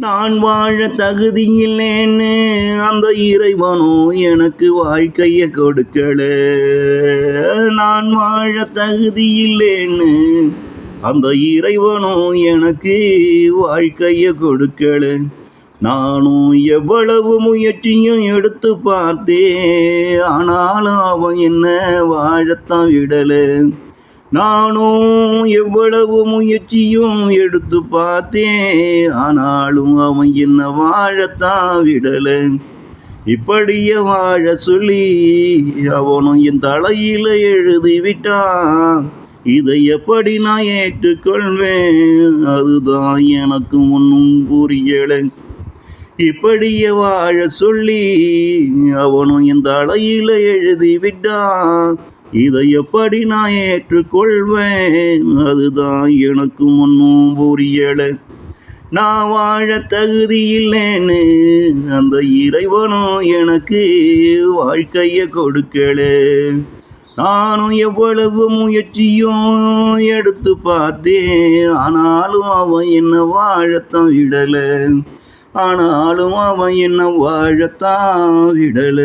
நான் வாழ தகுதியில்லைன்னு அந்த இறைவனோ எனக்கு வாழ்க்கைய கொடுக்கல. நான் வாழ தகுதியில்லைன்னு அந்த இறைவனோ எனக்கு வாழ்க்கைய கொடுக்கல. நானும் எவ்வளவு முயற்சியும் எடுத்து பார்த்தேன், ஆனாலும் அவன் என்ன வாழத்தான் விடல. நானும் எவ்வளவு முயற்சியும் எடுத்து பார்த்தேன், ஆனாலும் அவன் என்ன வாழத்தான் விடல. இப்படியே வாழ சொல்லி அவனும் என் தலையில எழுதி விட்டான். இதை எப்படி நான் ஏற்றுக்கொள்வேன், அதுதான் எனக்கு ஒன்றும் புரியல. இப்படியே வாழ சொல்லி அவனும் என் தலையில எழுதி விட்டான். இதை எப்படி நான் ஏற்றுக்கொள்வேன், அதுதான் எனக்கு ஒன்றும் புரியல. நான் வாழ தகுதி இல்லைன்னு அந்த இறைவனும் எனக்கு வாழ்க்கைய கொடுக்கல. நானும் எவ்வளவு முயற்சியும் எடுத்து பார்த்தேன், ஆனாலும் அவன் என்ன வாழத்தான் விடல. ஆனாலும் அவன் என்ன வாழத்தான் விடல.